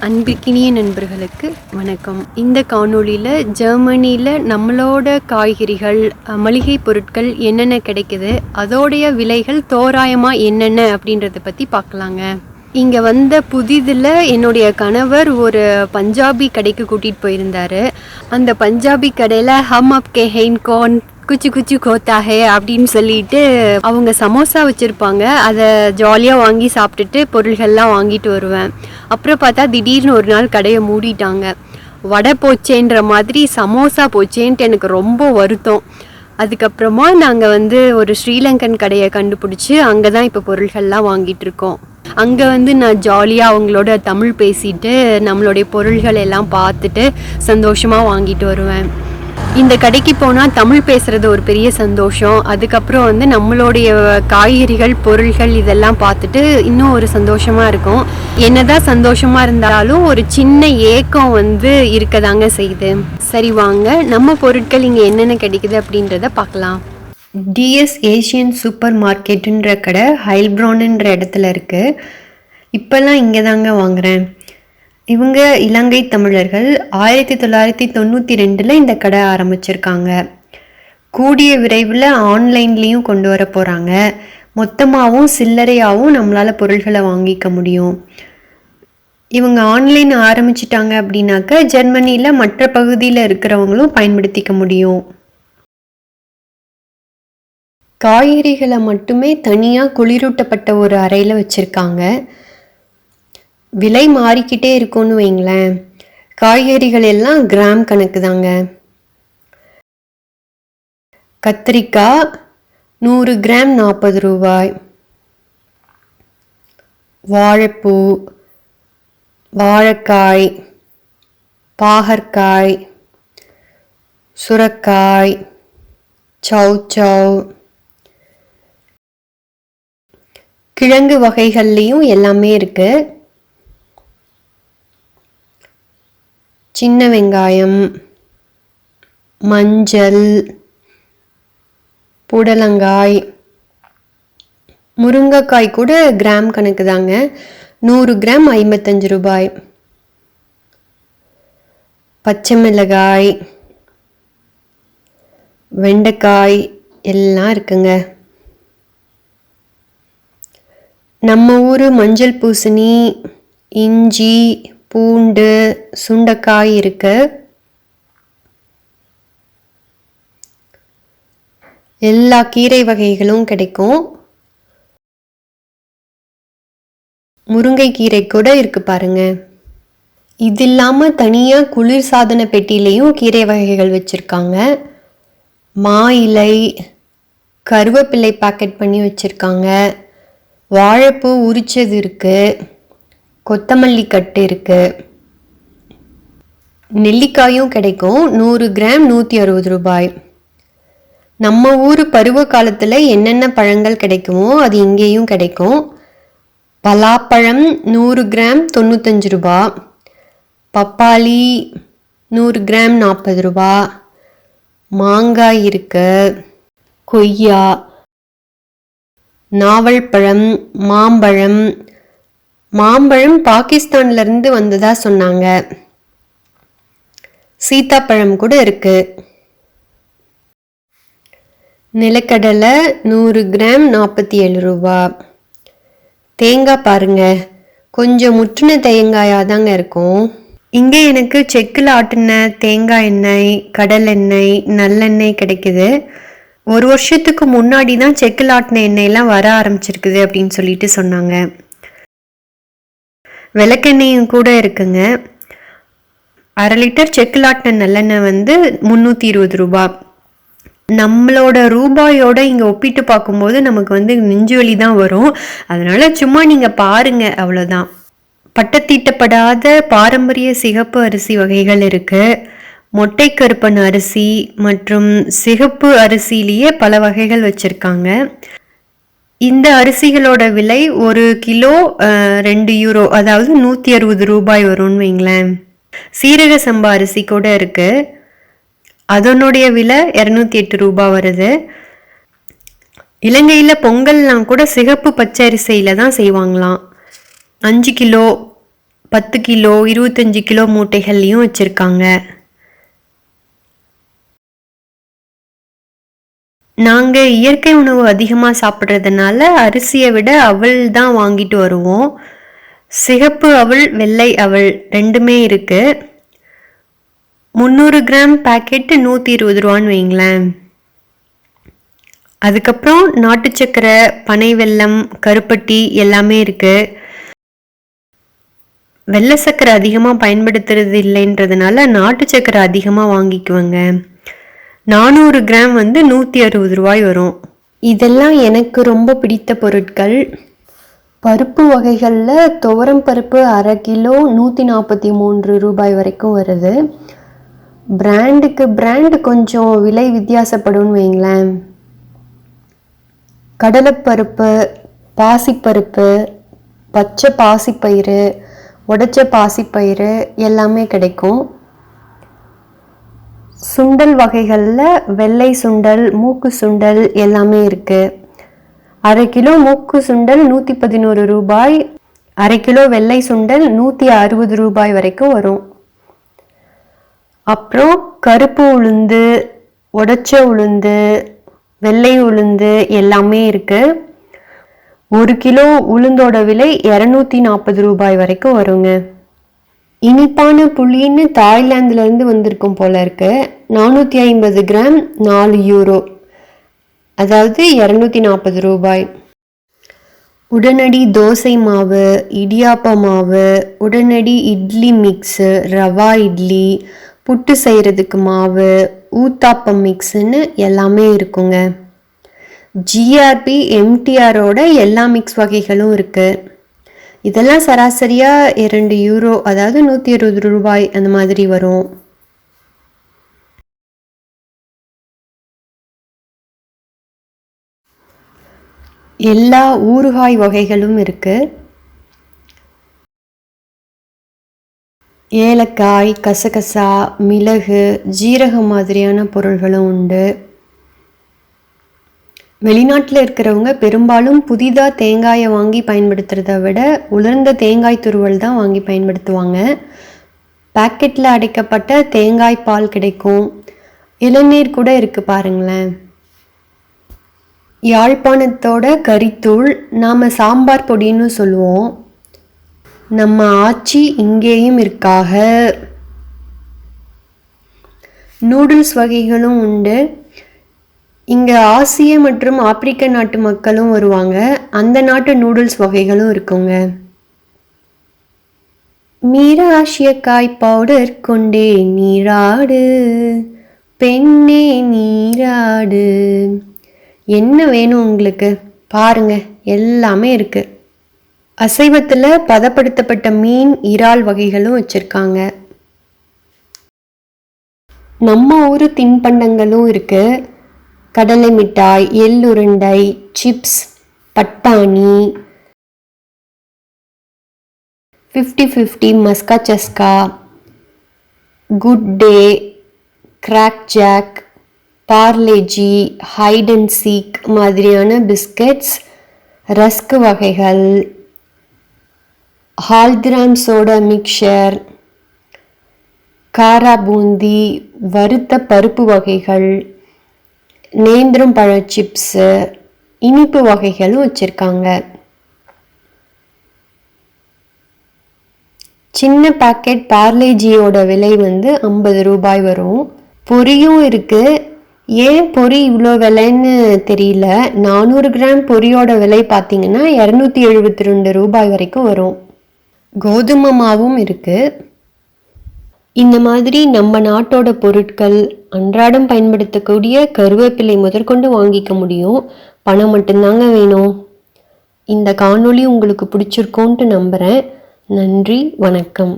அன்பிற்கினிய நண்பர்களுக்கு வணக்கம். இந்த காணொளியில் ஜெர்மனியில் நம்மளோட காய்கறிகள், மளிகை பொருட்கள் என்னென்ன கிடைக்குது, அதோடைய விலைகள் தோராயமாக என்னென்ன அப்படின்றத பற்றி பார்க்கலாங்க. இங்கே வந்த புதிதில் என்னுடைய கணவர் ஒரு பஞ்சாபி கடைக்கு கூட்டிகிட்டு போயிருந்தார். அந்த பஞ்சாபி கடையில் ஹம் அப் கே ஹெயின் கார்ன் குச்சி குச்சி கோத்தாஹே அப்படின்னு சொல்லிட்டு அவங்க சமோசா வச்சுருப்பாங்க. அதை ஜாலியாக வாங்கி சாப்பிட்டுட்டு பொருள்கள்லாம் வாங்கிட்டு வருவேன். அப்புறம் பார்த்தா திடீர்னு ஒரு நாள் கடையை மூடிட்டாங்க. வடை போச்சேன்ற மாதிரி சமோசா போச்சேன்ட்டு எனக்கு ரொம்ப வருத்தம். அதுக்கப்புறமா நாங்கள் ஒரு ஸ்ரீலங்கன் கடையை கண்டுபிடிச்சி அங்கே தான் இப்போ பொருள்கள்லாம் வாங்கிட்டு இருக்கோம். அங்கே நான் ஜாலியாக அவங்களோட தமிழ் பேசிட்டு நம்மளுடைய பொருள்கள் எல்லாம் பார்த்துட்டு சந்தோஷமாக வாங்கிட்டு வருவேன். இந்த கடைக்கு போனால் தமிழ் பேசுகிறது ஒரு பெரிய சந்தோஷம். அதுக்கப்புறம் நம்மளுடைய காய்கறிகள், பொருள்கள் இதெல்லாம் பார்த்துட்டு இன்னும் ஒரு சந்தோஷமாக இருக்கும். என்னதான் சந்தோஷமாக இருந்தாலும் ஒரு சின்ன ஏக்கம் இருக்கதாங்க செய்யுது. சரி வாங்க, நம்ம பொருட்கள் இங்கே என்னென்ன கிடைக்குது அப்படின்றத பார்க்கலாம். டிஎஸ் ஏசியன் சூப்பர் மார்க்கெட்டுன்ற கடை ஹைல்ப்ரான்ன்ற இடத்துல இருக்குது. இப்போல்லாம் இங்கே தாங்க வாங்குகிறேன். இவங்க இலங்கை தமிழர்கள். 1992 இந்த கடை ஆரம்பிச்சிருக்காங்க. கூடிய விரைவில் ஆன்லைன்லேயும் கொண்டு வர போகிறாங்க. மொத்தமாகவும் சில்லறையாகவும் நம்மளால் பொருள்களை வாங்கிக்க முடியும். இவங்க ஆன்லைன் ஆரம்பிச்சிட்டாங்க அப்படின்னாக்க ஜெர்மனியில் மற்ற பகுதியில் இருக்கிறவங்களும் பயன்படுத்திக்க முடியும். காய்கறிகளை மட்டுமே தனியாக குளிரூட்டப்பட்ட ஒரு அறையில் வச்சுருக்காங்க. விலை மாறிக்கிட்டே இருக்கும்னு வைங்களேன். காய்கறிகள் எல்லாம் கிராம் கணக்கு தாங்க. கத்திரிக்காய் 100 கிராம் 40 ரூபாய். வாழைப்பூ, வாழைக்காய், பாகற்காய், சுரக்காய், சௌச்சௌ, கிழங்கு வகைகள்லேயும் எல்லாமே இருக்குது. சின்ன வெங்காயம், மஞ்சள், புடலங்காய், முருங்கைக்காய் கூட கிராம் கணக்கு தாங்க. 100 கிராம் 55 ரூபாய். பச்சை மிளகாய், வெண்டைக்காய் எல்லாம் இருக்குங்க. நம்ம ஊர் மஞ்சள் பூசணி, இஞ்சி, பூண்டு, சுண்டைக்காய் இருக்கு. எல்லா கீரை வகைகளும் கிடைக்கும். முருங்கைக்கீரை கூட இருக்கு பாருங்க. இது இல்லாமல் தனியாக குளிர் சாதன பெட்டியிலையும் கீரை வகைகள் வச்சுருக்காங்க. மா இலை, கருவேப்பிலை பாக்கெட் பண்ணி வச்சுருக்காங்க. வாழைப்பூ உரிச்சது இருக்குது. கொத்தமல்லி கட்டு இருக்குது. நெல்லிக்காயும் கிடைக்கும். 100 கிராம் 160 ரூபாய். நம்ம ஊர் பருவ காலத்தில் என்னென்ன பழங்கள் கிடைக்குமோ அது இங்கேயும் கிடைக்கும். பலாப்பழம் 100 கிராம் 95 ரூபா. பப்பாளி 100 கிராம் 40 ரூபா. மாங்காய் இருக்கு. கொய்யா, நாவல் பழம், மாம்பழம். மாம்பழம் பாகிஸ்தான்லேருந்து வந்ததா சொன்னாங்க. சீத்தாப்பழம் கூட இருக்கு. நிலக்கடலை 100 கிராம் 47 ரூபா. தேங்காய் பாருங்க, கொஞ்சம் முற்றின தேங்காயாக தாங்க இருக்கும். இங்கே எனக்கு செக்கில் ஆட்டின தேங்காய் எண்ணெய், கடல் எண்ணெய், நல்லெண்ணெய் கிடைக்குது. 1 வருஷத்துக்கு முன்னாடி தான் செக்கில் ஆட்டின எண்ணெயெல்லாம் வர ஆரம்பிச்சிருக்குது அப்படின்னு சொல்லிட்டு சொன்னாங்க. விளக்கெண்ணெயும் கூட இருக்குங்க. 1/2 லிட்டர் செக்கில் ஆட்டின நல்லெண்ணெய் 320 ரூபா. நம்மளோட ரூபாயோட இங்கே ஒப்பிட்டு பார்க்கும்போது நமக்கு நெஞ்சு வலி தான் வரும். அதனால சும்மா நீங்கள் பாருங்க, அவ்வளோதான். பட்டத்தீட்டப்படாத பாரம்பரிய சிகப்பு அரிசி வகைகள் இருக்குது. மொட்டை கருப்பன் அரிசி மற்றும் சிகப்பு அரிசியிலேயே பல வகைகள் வச்சுருக்காங்க. இந்த அரிசிகளோட விலை 1 கிலோ 2 யூரோ, அதாவது 160 ரூபாய் வரும்னு வைங்களேன். சீரக சம்பா அரிசி கூட இருக்குது. அதனுடைய விலை 208 ரூபாய் வருது. இலங்கையில் பொங்கல்லாம் கூட சிகப்பு பச்சை அரிசியில் தான் செய்வாங்களாம். 5 கிலோ 10 கிலோ 25 கிலோ மூட்டைகள்லையும் வச்சுருக்காங்க. நாங்கள் இயற்கை உணவு அதிகமாக சாப்பிட்றதுனால அரிசியை விட அவல் தான் வாங்கிட்டு வருவோம். சிகப்பு அவல் வெள்ளை அவல் ரெண்டுமே இருக்குது. 300 கிராம் பேக்கெட்டு 120 ரூபான்னு வைங்களேன். அதுக்கப்புறம் நாட்டு சக்கரை, பனை வெல்லம், கருப்பட்டி எல்லாமே இருக்குது. வெள்ளை சக்கரை அதிகமாக பயன்படுத்துறது இல்லைன்றதுனால நாட்டு சக்கரை அதிகமாக வாங்கிக்குவேங்க. 400 கிராம் 160 ரூபாய் வரும். இதெல்லாம் எனக்கு ரொம்ப பிடித்த பொருட்கள். பருப்பு வகைகளில் துவரம் பருப்பு அரை கிலோ 143 ரூபாய் வரைக்கும் வருது. பிராண்டுக்கு பிராண்டு கொஞ்சம் விலை வித்தியாசப்படும்னு வைங்களேன். கடலைப்பருப்பு, பாசிப்பருப்பு, பச்சை பாசிப்பயிறு, உடைச்ச பாசிப்பயிறு எல்லாமே கிடைக்கும். சுண்டல் வகைகளில் வெள்ளை சுண்டல், மூக்கு சுண்டல் எல்லாமே இருக்குது. அரை கிலோ மூக்கு சுண்டல் 111 ரூபாய், அரை கிலோ வெள்ளை சுண்டல் 160 ரூபாய் வரைக்கும் வரும். அப்புறம் கருப்பு உளுந்து, உடைச்ச உளுந்து, வெள்ளை உளுந்து எல்லாமே இருக்குது. 1 கிலோ உளுந்தோட விலை 240 ரூபாய் வரைக்கும் வருங்க. இனிப்பான புளின்னு தாய்லாந்துலேருந்து வந்திருக்கும் போல இருக்கு. 450 கிராம் 4 யூரோ, அதாவது 240 ரூபாய். உடனடி தோசை மாவு, இடியாப்ப மாவு, உடனடி இட்லி மிக்ஸு, ரவா இட்லி, புட்டு செய்கிறதுக்கு மாவு, ஊத்தாப்பம் மிக்ஸுன்னு எல்லாமே இருக்குங்க. ஜிஆர்பி எம்டிஆரோட எல்லா மிக்ஸ் வகைகளும் இருக்குது. இதெல்லாம் சராசரியாக 2 யூரோ, அதாவது 120 ரூபாய் அந்த மாதிரி வரும். எல்லா ஊறுகாய் வகைகளும் இருக்குது. ஏலக்காய், கசகசா, மிளகு, ஜீரகம் மாதிரியான பொருள்களும் உண்டு. வெளிநாட்டில் இருக்கிறவங்க பெரும்பாலும் புதிதாக தேங்காயை வாங்கி பயன்படுத்துகிறத விட உலர்ந்த தேங்காய் துருவல் தான் வாங்கி பயன்படுத்துவாங்க. பாக்கெட்டில் அடைக்கப்பட்ட தேங்காய் பால் கிடைக்கும். இளநீர் கூட இருக்குது பாருங்களேன். யாழ்ப்பாணத்தோட கறித்தூள் நாம் சாம்பார் பொடின்னு சொல்லுவோம். நம்ம ஆச்சி இங்கேயும் இருக்காக. நூடுல்ஸ் வகைகளும் உண்டு. இங்கே ஆசிய மற்றும் ஆப்பிரிக்க நாட்டு மக்களும் வருவாங்க. அந்த நாட்டு நூடுல்ஸ் வகைகளும் இருக்குங்க. மீராசியக்காய் பவுடர் கொண்டே நீராடு பெண்ணே நீராடு. என்ன வேணும் உங்களுக்கு பாருங்க, எல்லாமே இருக்கு. அசைவத்தில் பதப்படுத்தப்பட்ட மீன், இறால் வகைகளும் வச்சுருக்காங்க. நம்ம ஊர் தின்பண்டங்களும் இருக்குது. கடலை மிட்டாய், எள்ளுருண்டை, சிப்ஸ், பட்டாணி, 50-50 Maska Chaska, Good Day, Krack Jack, Parle G, Hide and Seek மாதிரியான பிஸ்கட்ஸ், ரஸ்க் வகைகள், ஹால்திராம்ஸோட மிக்சர், காரா பூந்தி, வறுத்த பருப்பு வகைகள், நேந்திரம் பழ சிப்ஸு, இனிப்பு வகைகளும் வச்சுருக்காங்க. சின்ன பாக்கெட் பார்லேஜியோட விலை 50 ரூபாய் வரும். பொரியும் இருக்குது. ஏன் பொரி இவ்வளோ விலைன்னு தெரியல. 400 கிராம் பொரியோட விலை பார்த்தீங்கன்னா 272 ரூபாய் வரைக்கும் வரும். கோதுமை மாவும் இருக்குது. இந்த மாதிரி நம்ம நாட்டோட பொருட்கள் அன்றாடம் பயன்படுத்தக்கூடிய கருவேப்பிலை முதற்கொண்டு வாங்கிக்க முடியும். பணம் மட்டும்தாங்க வேணும். இந்த காணொளி உங்களுக்கு பிடிச்சிருக்கோன்ட்டு நம்புகிறேன். நன்றி, வணக்கம்.